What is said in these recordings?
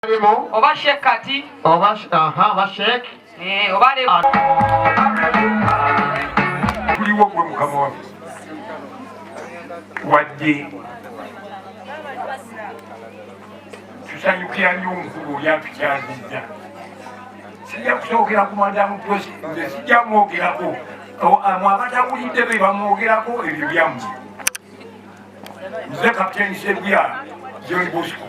oba Sheikh kati oba Sheikh oba le tuliwo gwe mukama wange wadde tusanyukira nnyo omukulu oli atukyazizza sijja kusookera ku madamu tosi nze sijja mwogerako mwabatawulidde be bamwogerako ebyo byammwe nze kapiteni Sebya John Bosco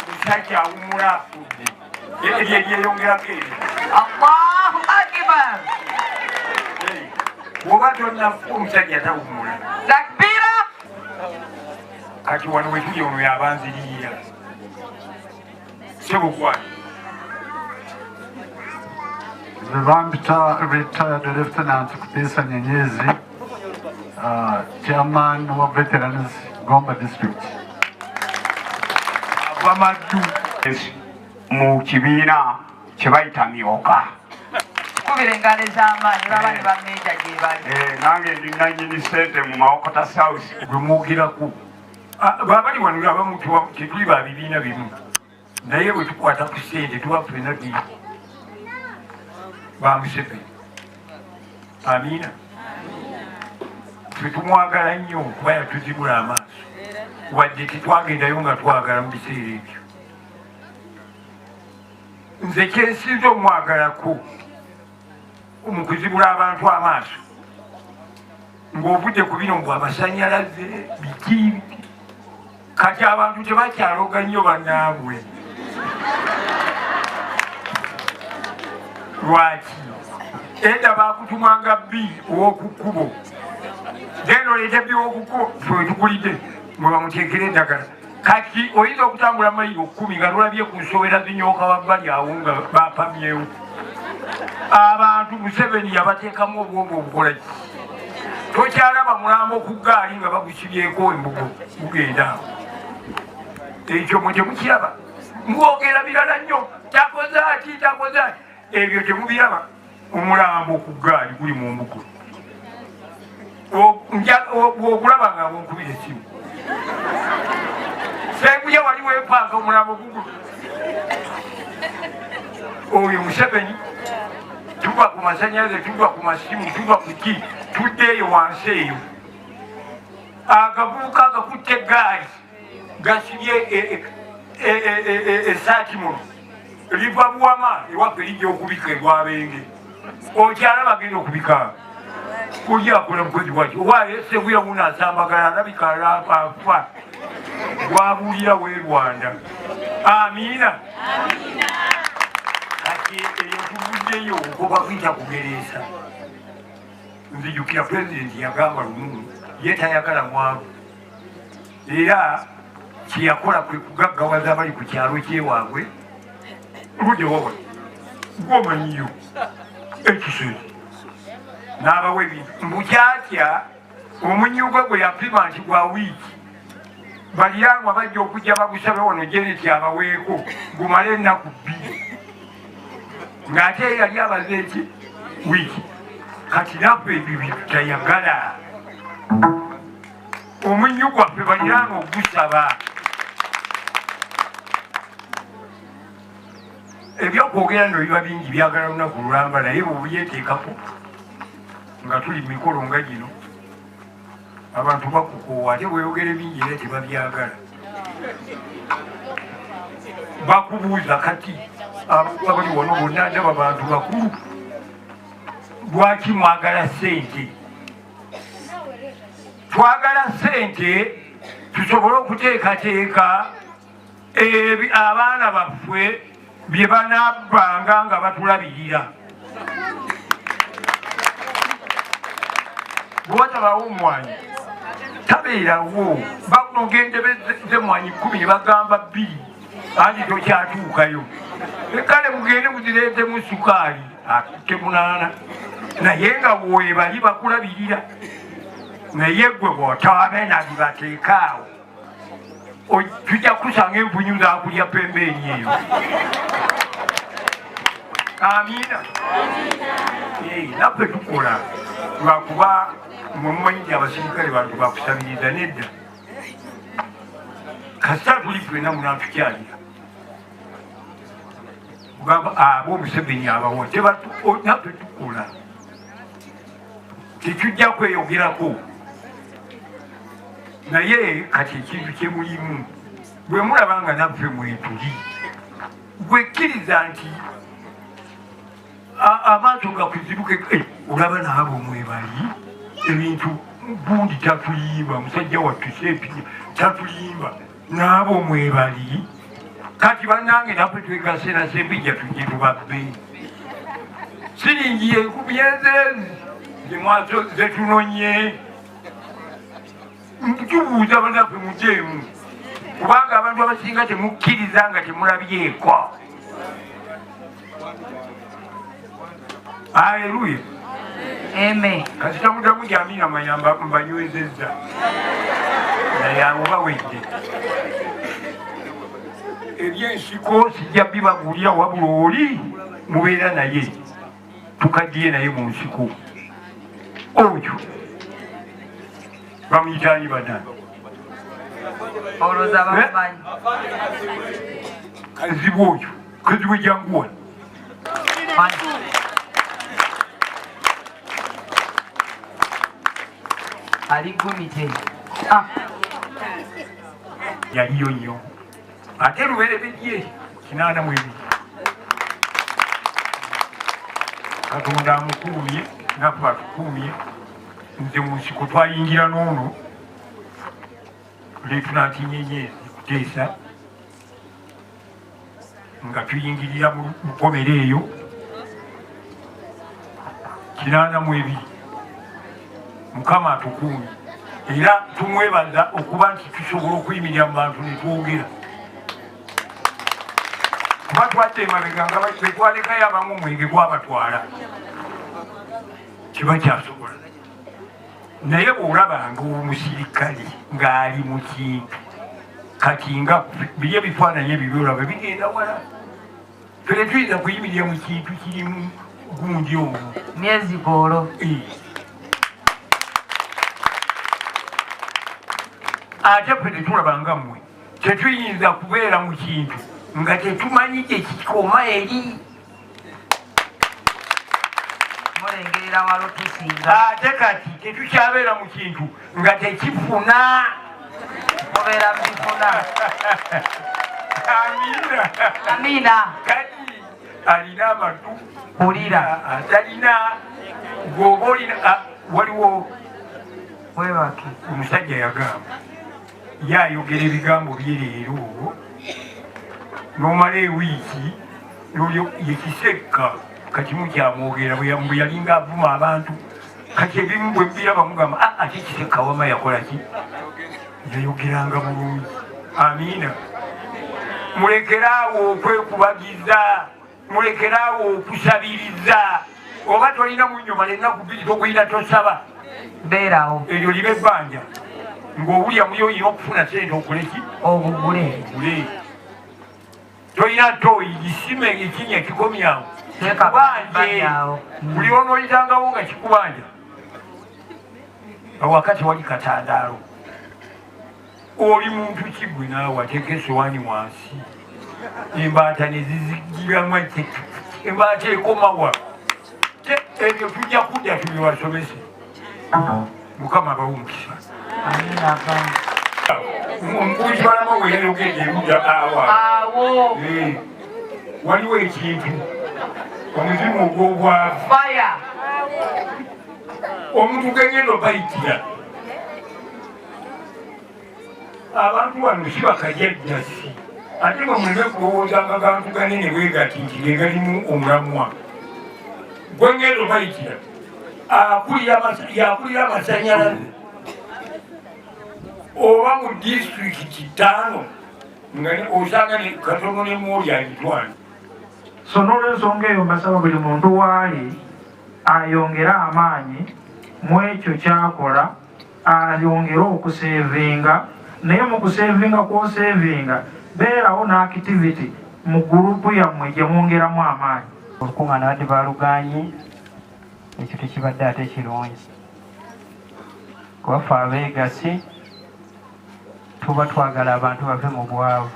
musajja awumula afudde ebyeyongerako ebyo Allahu Akbar bw'oba tonnafu omusajja tawumula takbira kati wano wetuli ono yabanziriira sebugwani Vambita retired Lieutenant Kupisa Nyenyezi, Chairman of Veterans Gomba District. Abamaddu mu kibiina kye bayita Myoka. kubira engalo ez'amaanyi olaba ne bameeja gye bali Nange ndi nannyini ssente mu Mawokota South gwe mwogeraku. Baabali wano abamu tetuli ba bibiina bimu naye bwe tukwata ku ssente tuba ffenna tuli ba Museveni. Amiina. Ffe tumwagala nnyo kuba yatuzibula amaaso wadde tetwagendayo nga twagala mu biseera ebyo. Nze kyensinza omwagalako mu kuzibula abantu amaaso ng'ovudde ku bino mbw amasannyalaze biki kati abantu tebakyaloga nnyo bannaabwe. Lwaki? Edda baakutumanga bbi ow'oku kkubo genda oleete bbi ow'oku kkubo ffe tukulidde mwe bamuteekera eddagala. Kati oyinza okutambula mayiro 10 nga lolabye ku nsowera zinyooka wabbali awo nga baapamyewo. Abantu Museveni yabateekamu obwongo obukola ki? Tokyalaba mulambo ku ggaali nga bagusibyeko embugo gugenda awo. Ekyo mwe temukiraba mwogera birala nnyo takoze ati takoze ati ebyo temubiraba. Omulambo ku ggaali guli mu mbugo bw'ogulaba nga bwonkubira essimu senguya wali weepaaka omulambo gugu. Oyo Museveni tuva ku masannyalaze tuva ku masimu tuva ku ki tuddeeyo wansi eyo. Agavubuka agakutte eggaali gasibye esaati muno liva buwama ewaffe lijja okubika egwabenge. Okyalaba agenda okubika kuli akola mukozi wakyo waaye Sebya wuno asambagala alabika afa gwabuulira w'e Rwanda. Amiina. Kati eyo tuvuddeyo oba kuyita kugereesa. Nzijukira pulezidenti yagamba lumu ye tayagala mwavu era kyeyakola kwe kugaggawaza abali ku kyalo kyewaabwe. Ludde wowe gwomanyiyo ekisozi n'abawa ebintu mbukyatya omunyuga gwe yapima nti gwa wiiki balirangwa bajja okujja bagusabe wano Jeneti abaweeko gumale ennaku 2 ng'ate yali abaze eki wiiki. Kati naffe ebyo bitayagala omunyu gwaffe baliranga ogusaba. Ebyokwogera nno biba bingi byagala lunaku lulamba naye bwebyeteekako nga tuli mikolo nga gino abantu bakukoowa ate bweyogere bingi era tebabyagala. Bakubuuza kati abantu abali wano bonna ndaba bantu bakulu lwaki mwagala ssente? Twagala ssente tusobole okuteekateeka abaana baffe bye banabbanga nga batulabirira. Bw'otabawo omwanyi tabeerawo bakunogende z'emwanyi 10 ne bagamba 2 anti tokyatuukayo. Kale mugende muzireetemu sukaali atutte 8 naye nga weebali bakulabirira. Naye gwe bw'otawabe bibateekaawo tujja kusanga envunyu zaakulya pembeeri eyo. Amiina. Naffe tukola lwakuba mwe mumanyi nti abasirikale bantu bakusabiriza nedda. kasita tuli twena munatukyalira kugamba abo Museveni abawa naffe tukola tekijja kweyogerako naye kati ekintu kyemulimu bwe mulaba nga naffe mwetuli bwekkiriza nti amaaso gakuziruke olaba naabo mwebali ebintu gundi tatulimba musajja wattu sepinya tatulimba naabo mwebali kati bannange naffe twegase na sembijja tujje tubabbe siringi enkumi ezezi zemwaso zetunonye tubuuza bannaffe mujeemu kubanga abantu abasinga temukkiriza nga temulabyeko. Haleluya. Amen. Kasita mudamu jamina mayamba mbanywezezza naye abawedde ebyensiko sijja bibagulya wabula oli mubeera naye tukaddiye naye mu nsiko oyo bamuyitaani bana olowooza bamumanyi kazibu oyo kazibu ejanguwa ali gumite yaliyo nnyo ate luberebedye 82 Katonda amukuumye naffe atukuumye nze mu nsiko twayingira n'ono leetunantinyenyezi kuteesa nga tuyingirira mu lukomero eyo 82 Mukama atukuumye era tumwebaza okuba nti tusobola okuyimirira mu bantu ne twogera kuba twadde emabega nga betwalekayo abamu omwenge gwabatwala kiba kyasobola naye bw'olabanga omusirikale ng'ali mu kintu kati nga biri ebifaananyi ebibyolaba bigenda wala fere tuyinza kuyimirira mu kintu kirimu gundi omwo myezi goolo ate ffe tetulabanga mmwe tetuyinza kubeera mu kintu nga tetumanyi gye kikoma eri mulengerera walo tusinga ate kati tetukyabeera mu kintu nga tekifuna mubeera mubifuna amina kati alina amatu kulira atalina gwoba olina waliwo webake omusajja yagamba yayogera ebigambo byeleero nomala ewiiki yekisekka kakimu kyamwogera bwe yalinga avuma abantu kati ebimu bwe mbiraba mugamba ate kisekka wama yakolaki yayogeranga bulungi. Amiina. Mulekeraawo okwekubagiza, mulekeraawo okusabiriza. Oba tolina munyuma lennaku bbiri togwira tosaba beerawo eryo liba ebbanja ng'owulya muyo olina okufuna sente okuleki obugule tolina toyi gisime ekinya kikomyawo kikubanje buli onooyitangawo nga kikubanja wakati wali katandaalo oli muntu kigwe naawe ateeka esowaani wansi embaata ne zizigiramu embaata ekomawa ebyo tujja kudda tubibasomese. Mukama abawe omukisa. Mukitwalamu weyayogedde erudda awo waliwo ekintu omuzimu ogw'obwavu omuntu gengenda obayitira abantu wano si bakajajjasi ate nga muleme kulowoozanga agantu ganene bwegati nti ge galimu omulamwa gwengenda obayitira yakulira amasanyalaze oba mu disitulikiti 5 nga osanga katono ne mwoli agitwala. So n'olwensonga eyo mbasaba buli muntu waali ayongere amaanyi mu ekyo kyakola, ayongere okuseevinga, naye mu kuseevinga kw'oseevinga beerawo n'activity mu gurupu yammwe gye mwongeramu amaanyi. Okukuŋŋaana badde baaluganye ekyo tekibadde ate kirungi kuba ffe abeegasi tuba twagala abantu bave mu bwavu.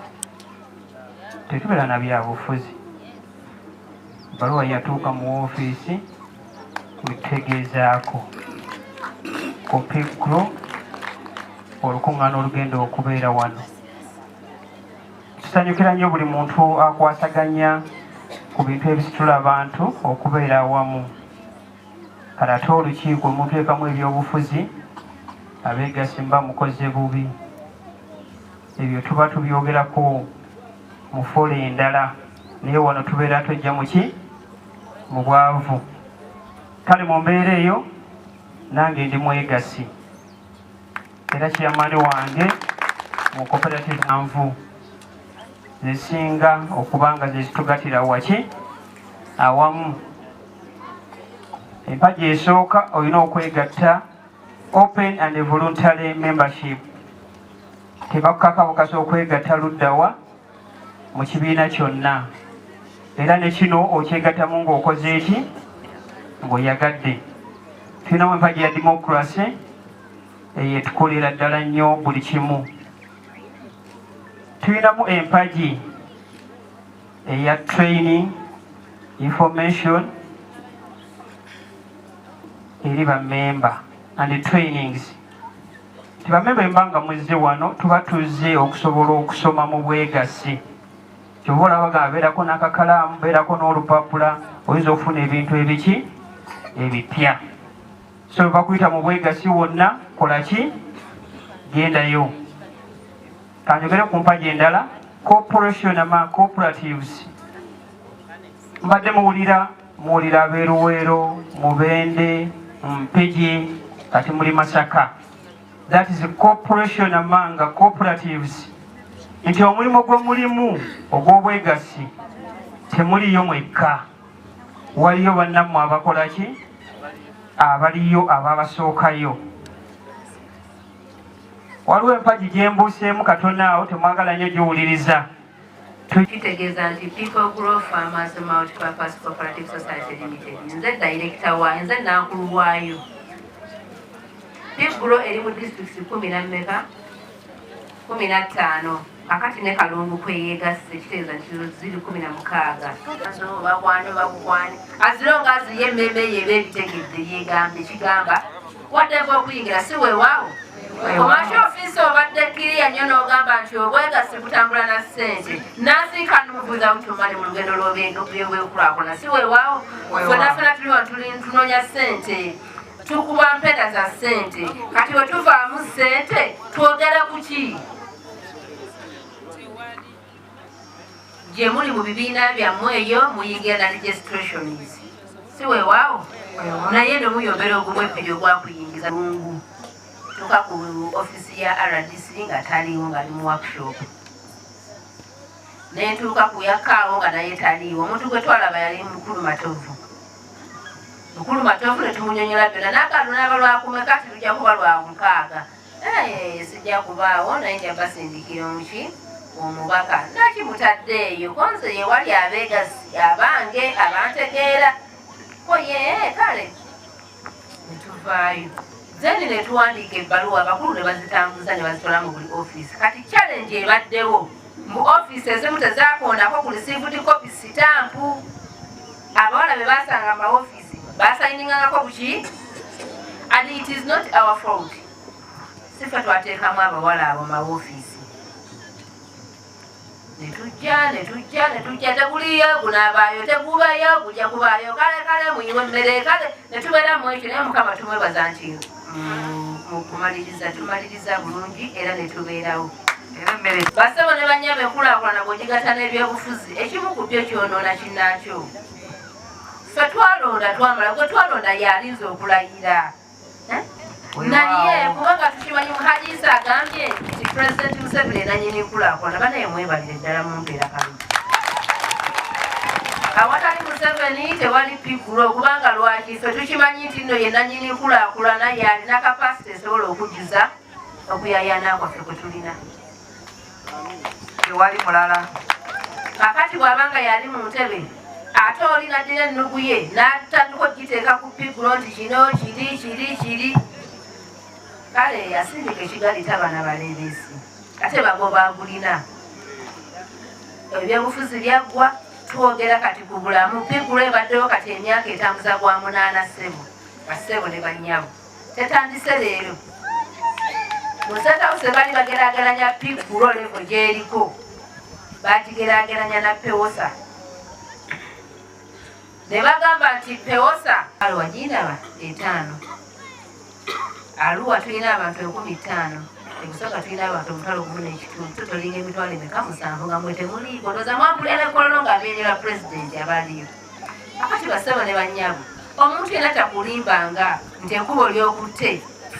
Tetubeera na byabufuzi. Baluwa yatuuka mu woofiisi kutegeezaako kopigro olukuŋŋaana olugenda okubeera wano. Tusanyukira nnyo buli muntu akwasaganya ku bintu ebisitula abantu okubeera awamu. Kale ate olukiiko muteekamu ebyobufuzi abeegasi mba mukoze bubi. Ebyo tuba tubyogerako mu fola endala naye wano tubeera tojja muki mu bwavu. Kale mu mbeera eyo nange ndi mwegasi era kiyamani wange mu cooperative Nanvu zesinga okubanga zezitugatira waki awamu. Empagi esooka olina okwegatta open and voluntary membership. Tebakukaka bukasa okwegatta luddawa mu kibiina kyonna era ne kino okyegattamu ng'okoze eki ng'oyagadde. Tulinamu empagi ya democracy eyetukolera ddala nnyo buli kimu. Tulinamu empagi eya training information eri bammemba and trainings. Tibamemba embanga muzze wano tuba tuzze okusobola okusoma mu bwegassi. Kyova olaba gabeerako n'akakalaamu, beerako n'olupapula, oyinza okufuna ebintu ebiki ebipya. So bakuyita mu bwegassi wonna kola ki? Gendayo. Kanjogere ku mpagi endala corporation ama cooperatives. Mbadde muwulira abeeruweero, Mubende, Mpigi, kati muli Masaka. That is a corporation among cooperatives. Nti omulimu gwe mulimu ogw'obwegassi temuliyo mwekka. Waliyo bannammwe abakola ki? Abaliyo ababasookayo. Waliwo empagi gye mbuuseemu katono awo temwagala nnyo giwuliriza. Kitegeeza nti People Grow Farmers Multipurpose Cooperative Society Limited. Nze director wa, nze nankulu waayo. People Grow eri mu districts 15 kakati ne Kalungu kweyegasse kitegeeza nti ziri 16. Bagwane as long as ye mmemme yeba ebitegedde yeegambye kigamba waddeko okuyingira si weewaawo. Commercial officer obadde kkiriya nnyo n'ogamba nti obwegassi kutambula na ssente n'asiika without money mu lugendo lw'ebyenkulaakulana si weewaawo. Ffenna tuli wano tunoonya ssente, tukuba mpenda za ssente. Kati we tuvaamu ssente twogera ku ki? Gye muli mu bibiina byammwe eyo muyigira na registrations si weewaawo. Naye ne muyombera ogubweperi ogwakuyingiza lungu tuka ku ofisi ya RDC nga taliiwo nga ali mu workshop. Nentuuka ku yakaawo nga naye taliiwo. Omuntu gwe twalaba yali Mukulu Matovu. Mukulu Matovu ne tumunyonyola byonna n'akantu n'aba lwakumeka kati lujja kuba lwa 6. Sijja kubaawo naye nja basindikira omuki omubaka nakimutaddeeyo konze ye wali abeegasi abange abantegeera koye kale netuvaayo. Zeni ne tuwandiika ebbaluwa abakulu ne bazitambuza ne bazitwala mu buli ofiisi. Kati challenge ebaddewo mu ofiisi ezimu tezaakondako ku received copy sitampu. Abawala be basanga mu ofiisi basayiningangako buki? And it is not our fault. Sife twateekamu abawala abo mu ofiisi. Netujja teguliyo gunaabaayo tegubayo gujja kubaayo kale muyiwe emmere kale netubeeramu ekyo naye Mukama tumwebaza nti tumaliriza bulungi era netubeerawo. Basebo ne banyama enkulaakulana bw'ogigatta n'ebyobufuzi ekimu ku byo kyonoona kinnaakyo. Ffe twalonda twamala gwe twalonda yalinza okulayira. Naye kubanga tukimanyi Muhajisa agambye nti President Museveni nanyini nkulaakulana banaye mwebalire ddala mu mbeera kalungi. Awatali Museveni tewali People kubanga lwaki ffe tukimanyi nti nno ye nanyini nkulaakulana yalina kapasite esobola okujjuza okuyayana kwaffe kwe tulina. Tewali mulala. Kakati bw'abanga yali mu ntebe ate oli naddira ennugu ye n'atandika okugiteeka ku People nti kino kiri. Kale yasindika ekigali tabana baleebesi. Kati ate bago bagulina ebyobufuzi byaggwa twogera kati ku bulamu Piguro ebaddewo kati emyaka etambuza gwa 8 bassebo ne bannyabo tetandise leero musatawuse bali bagerageranya Piguro levo gyeriko bagigeraageranya na Pewosa ne bagamba nti Pewosa Arua ginaba 5 Arua tulina abantu 15 ebusoka tulina abantu omutwalo 11 tutolinga emitwalo 7 nga mwe temuliiko ndowooza mwampulira ekkololo ng'abeerera pulezidenti abaliyo akati bassebo ne bannyabo omuntu era takulimbanga nti ekkubo ly'okutte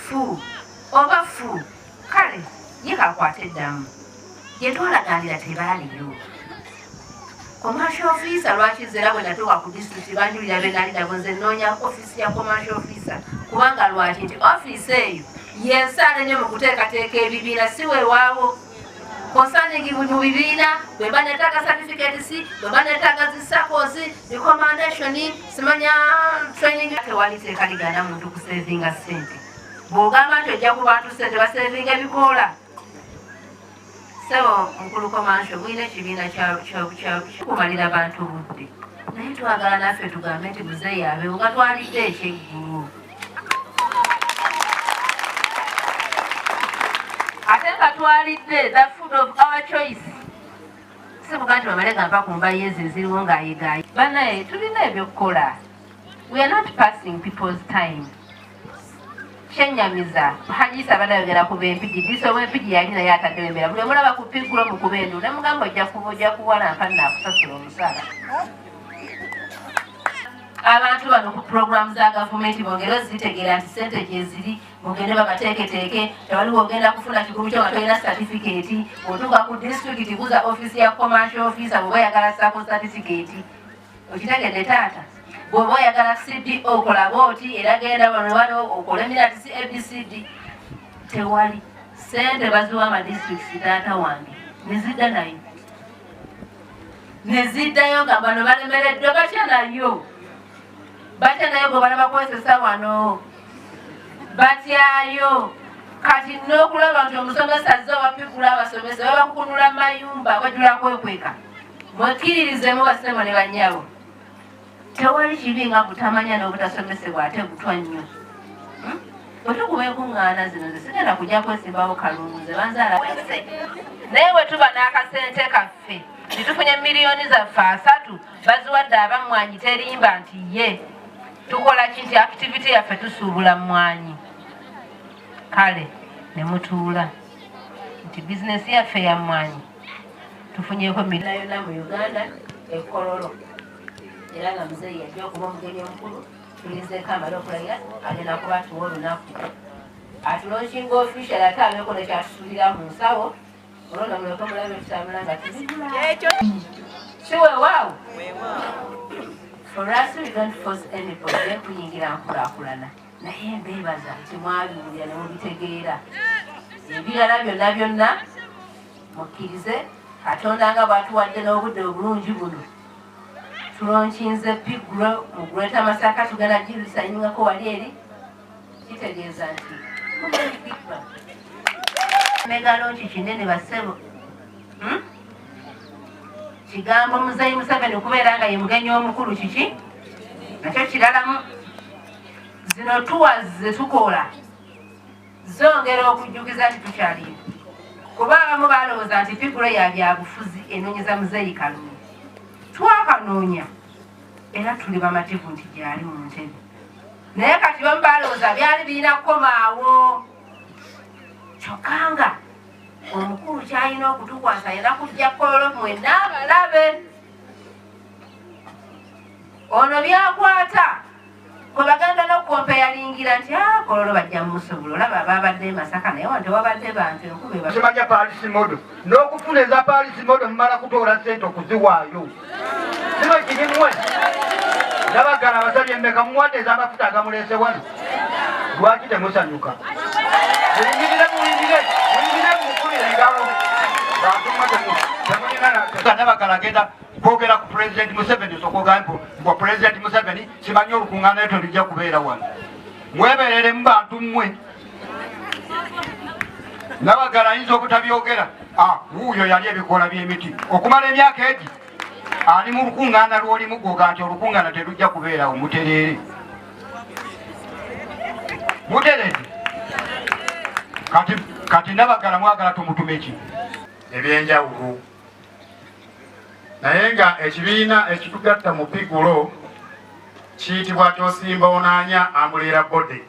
fu oba fu kale ye kakwata eddamu gye twalaganira tebaaliyo commercial officer lwakizera bwe natuuka ku disitulikiti banjulira be nali nabo nze nnoonya office ya commercial officer kubanga lwaki nti office eyo yensaala ennyo mu kuteekateeka ebibiina si weewaawo concerning mu bibiina bwe baneetaaga certificates bwe baneetaaga zi SACCOs recommendation simanya training tewali teeka ligana muntu kusevinga ssente bw'ogamba nti ojja ku bantu ssente basevinga ebikoola sebo mukulu komansho mwine ekibiina kikumalira bantu budde naye twagala naffe tugambe nti muzeeyi abeewo nga twalidde ekyeggulu ate nga twalidde the food of our choice sibuga nti bamale gampa ku mbayi ezo eziriwo ng'ayigayi banaye tulina ebyokukola we are not passing people's time kyenyamiza hanyisa banayogera ku b'empigi diso ow'empigi yali naye ataddewo embeera buli omulaba ku Piguro mu kubendu nemugamba ojja kuwalampa naakusasula omusaala abantu bano ku programu za gavumenti bongere ozitegeera nti ssente gyeziri mugende bagateeketeeke tewaliwo ogenda kufuna kikubu kyo nga tolina certificate otuuka ku disitulikiti buza office ya commercial officer bw'oba oyagala sako certificate okitegedde taata bw'oba oyagala CDO okola booti era genda wano okole mirati ABCD tewali ssente baziwa amadistricts taata wange nezidda nayo neziddayo nga bano balemereddwe batya nayo bwe balaba kwesesa wano batyayo kati n'okulaba nti omusomesa azze owa Piguro abasomesa babakukunula mayumba bajula kwekweka mwekiririzemu bassebo ne bannyabo tewali kibi nga butamanya n'obutasomesebwa ate gutwa nnyo bwetukuba enkuŋŋaana zino ze sigenda kujja kwesimbawo kalungu ze banzaala wese naye bwe tuba n'akasente kaffe nitufunye miliyoni zaffe 3 baziwadde abamwanyi terimba nti ye tukola kinti activity yaffe tusuubula mwanyi kale ne mutuula nti bizinesi yaffe ya mwanyi tufunyeeko miliyoni yonna mu Uganda ekololo era nga muzeeyi yajja okuba omugenyi omukulu tulinzeeko amale okulayira agenda kuba atuwa olunaku atulonkinga official ate abeeko nekyatusulira mu nsawo olwo muleke mulabe tutambula nga tuzigula kiweewaawo for us we don't force anybody kuyingira nkulaakulana naye mbeebaza nti mwabiwulira ne mubitegeera ebirala byonna mukkirize Katonda nga bw'atuwadde n'obudde obulungi buno tulonkinze Piguro mu Greater Masaka tugenda girisanyingako wali eri kitegeeza nti megalonki kinene bassebo kigambo Muzeeyi Museveni okubeera nga ye mugenyi omukulu kiki nakyo kiralamu zino tours ze tukola zongera okujjukiza nti tukyaliyo kuba abamu balowooza nti Piguro ya byabufuzi enoonyeza Muzeeyi Kalungi twakanoonya era tuli bamativu nti gyali mu ntebe naye kati bamu balowooza byali birina kukomaawo kyokka nga omukulu kyalina okutukwasa era kujja kololo mwenna abalabe ono byakwata kwe bagenda n'okukompeyalingira nti kololo bajja mumusobola olaba babadde Masaka naye wante wabadde bantu enkuba simanya paalisi modo n'okufuna eza paalisi modo mumala kutoola ssente okuziwaayo sino kirimwe nabagala abasabye mmeka muwadde ez'amafuta agamuleese wano lwaki temusanyuka muyingire mukubira engalo nabagala agenda kwogera ku pulezidenti Museveni sokogambo ngo pulezidenti Museveni simanyi olukuŋŋaana lyo tolijja kubeera wano mweberere mu bantu mmwe Nabagala ayinza obutabyogera. Wuuyo yali ebikola by'emiti okumala emyaka egi ali mu lukuŋŋaana lw'olimu gwoga nti olukuŋŋaana terujja kubeerawo mutereere. Mutereere kati Nabagala mwagala tumutume ki? Ebyenjawulo naye nga ekibiina ekitugatta mu Pigulo kiyitibwa Kyosimba Onaanya Ambulera Bode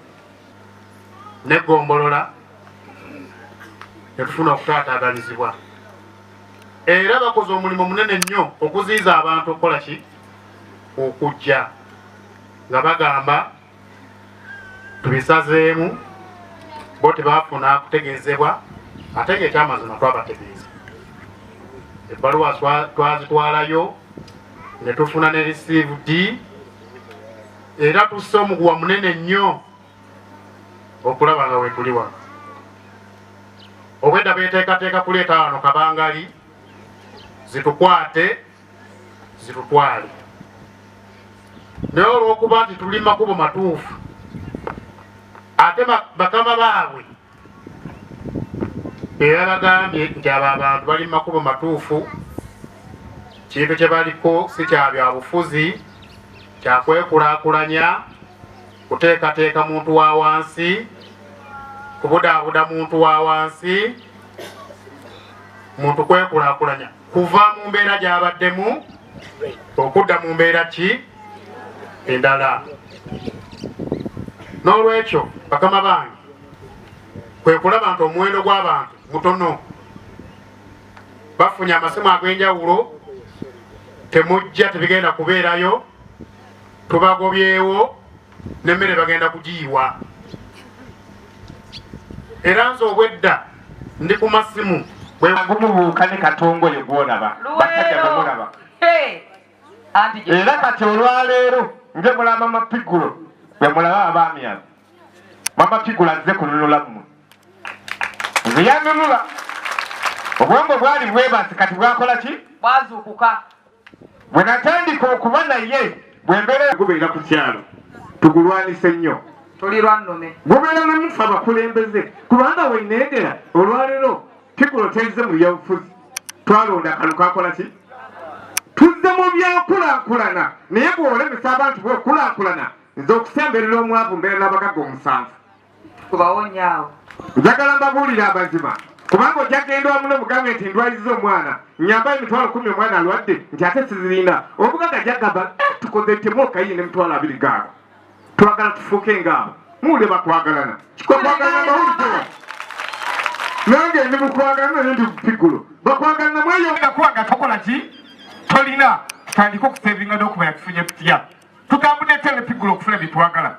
n'eggombolola tetufuna okutaataaganyizibwa era bakoze omulimu munene nnyo okuziyiza abantu okukola ki? Okujja nga bagamba tubisazeemu bo tebaafuna kutegeezebwa ate ng'ekyamazima twabategeeza. Ebbaluwa twazitwalayo ne tufuna ne received era tusse omuguwa munene nnyo okulaba nga wetuli wano. Obwedda beeteekateeka kuleeta wano kabangali zitukwate zitutwale naye olw'okuba nti tuli makubo matuufu ate bakama baabwe era bagambye nti abo abantu bali makubo matuufu kintu kye baliko si kya byabufuzi kyakwekulaakulanya kuteekateeka muntu wa wansi kubudaabuda muntu wa wansi muntu kwekulaakulanya kuva mu mbeera gy'abaddemu okudda mu mbeera ki endala. N'olwekyo bakama bange kwe kulaba nti omuwendo gw'abantu mutono bafunye amasimu ag'enjawulo temujja tebigenda kubeerayo tubagobyewo n'emmere bagenda kugiyiwa era nze obwedda ndi ku masimu gumubuuka ne katongoye gwolaba basajja bemulaba era kati olwaleero nze mulaba Mama Pigulo bemulaba abaami abo Mama Pigulo azze kununula mmwe nze yanunula obwongo bwali bwebasi kati bwakola ki? Bwazuukuka. Bwe natandika okuba naye bwembeera gubeera ku kyalo tugulwanise nnyo tuli lwannume gubeera namufu abakulembeze kubanga weneegera olwaleero Pigulo tezze mu byabufuzi twalonda akantu kakola ki? Tuzze mu byakulaakulana naye bw'olemesa abantu bw'okulaakulana nze okusemberera omwavu mbeera n'abagagga 7 kubawonyaawo. njagala mbabuulira amazima kubanga ojja genda wamu n'omugambe nti ndwaliza omwana nyamba emitwalo 10 omwana alwadde nti ate sizirinda omugagga jagamba tukoze ttemu okayiye n'emitwalo 2 gaabo twagala tufuuke ngaabo muwulire bakwagalana kikokwagalana bawulizewa nange ndi mukwagalana naye ndi Pigulo bakwagalana mweyonga kuwanga tokola ki? Tolina tutandika okusevinga n'okuba yakifunye tutya tutambudde tele Pigulo okufuna byetwagala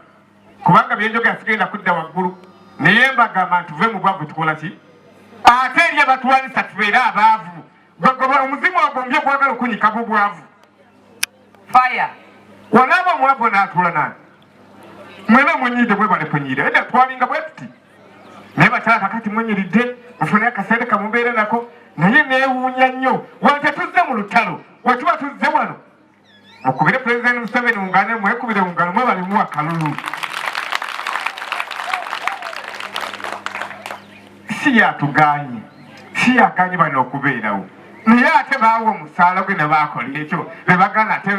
kubanga byenjogera sigenda kudda waggulu naye mbagamba ntuve mu bwavu tukola ki? Ate eri abatwalisa tubeere abaavu omuzimu agombye okwagala okunyika bubwavu Fire. wanaaba omwavu n'atuula nani mwena mwenyidde bwebale punyiire edda twalinga bwe tuti naye bakyala kakati mwenyiridde mufune akaseere kamubeere nako naye neewuunya nnyo wante tuzze mu lutalo wetuba tuzze wano mukubire Pulezidenti Museveni mungane mwekubire mungalo mwebalimu akalulu si yatuganye si yaganye bano okubeerawo naye ate baawa omusaala gwe ne baakola ekyo ne bagana ate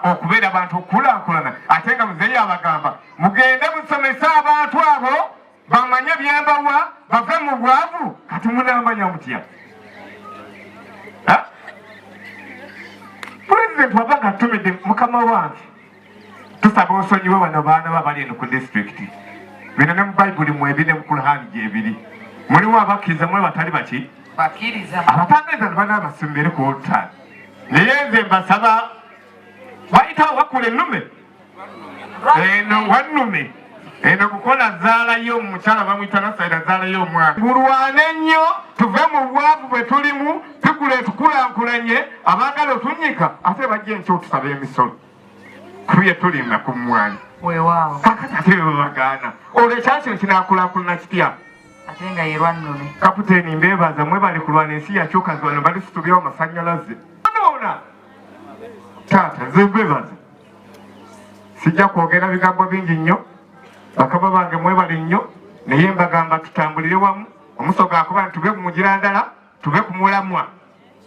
okubeera abantu okukulaakulana ate nga muzeeyi abagamba mugende musomese abantu abo bamanye byembawa bave mu bwavu kati munaamanya mutya Pulezidenti wabanga atumidde mukama wange tusaba osonyiwe bano baana babali eno ku disitulikiti bino ne mu Bayibuli mwebiri ne mu Kurani gyebiri mulimu abakkiriza mwe batali baki bakkiriza abatangaza ne bana abasimbere ku olutaani naye nze mbasaba bayitawo bakula ennume eno wannume eno kukola zaalayo omukyala bamuyita Nasaira zaalayo omwana mulwane nnyo tuve mu bwavu bwe tulimu Pigulo etukulankulanye abaagala otunyika ate bajja enkyo tusaba emisolo kubye tulimba ku mmwanyi weewaawo kakati ate bebabagaana olwo ekyakino kinaakulaakulana kitya ate nga ye lwannume. Kapiteeni mbeebaza mwebali kulwana ensi yakyukazi wano bali situbyawo amasannyalaze noona taata nze mbeebaza sijja kwogera bigambo bingi nnyo bakaba bange mwebali nnyo naye mbagamba tutambulire wamu omusoga akuba tuve ku mugirandala tuve ku mulamwa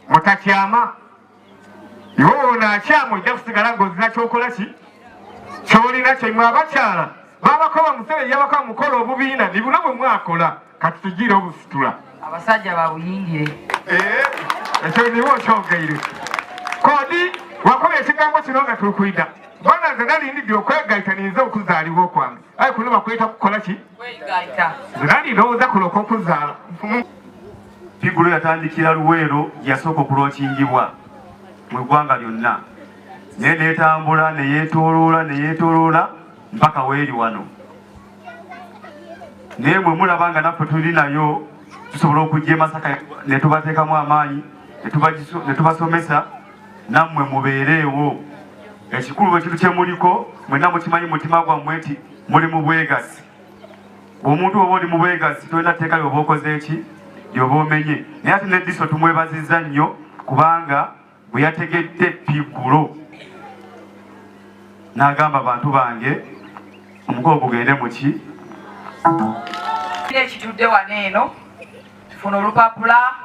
mutakyama iwe onaakyama ojja kusigala ng'ozina kyokola ki kyolina kyemwe abakyala babakoba musebe yabakoba mukola obubiina nibuna bwe mwakola kati tugire obusitula abasajja babuyingire ekyo niwe okyogeire kodi wakola ekigambo kino nga tukwida bona nze nalindidde okwegaitaniza okuzaaliwa okwange aye kuno bakweta kukola ki nze nalindowooza kuloka okuzaala figulo yatandikira Luweero yasooka okulokingibwa mu ggwanga lyonna naye neetambula neyeetooloola mpaka weeri wano naye mwe mulaba nga naffe tuli nayo tusobola okujja e Masaka ne tubateekamu amaanyi ne tubasomesa nammwe mubeereewo ekikulu bwe kintu kye muliko mwenna mukimanyi mutima gwammwe nti muli mu bwegassi omuntu oba oli mu bwegassi tolina tteeka lyoba okoze eki lyoba omenye naye ate neddiso tumwebazizza nnyo kubanga bwe yategedde Figulo n'agamba bantu bange omukolo gugende muki ekitudde wano eno tufuna olupapula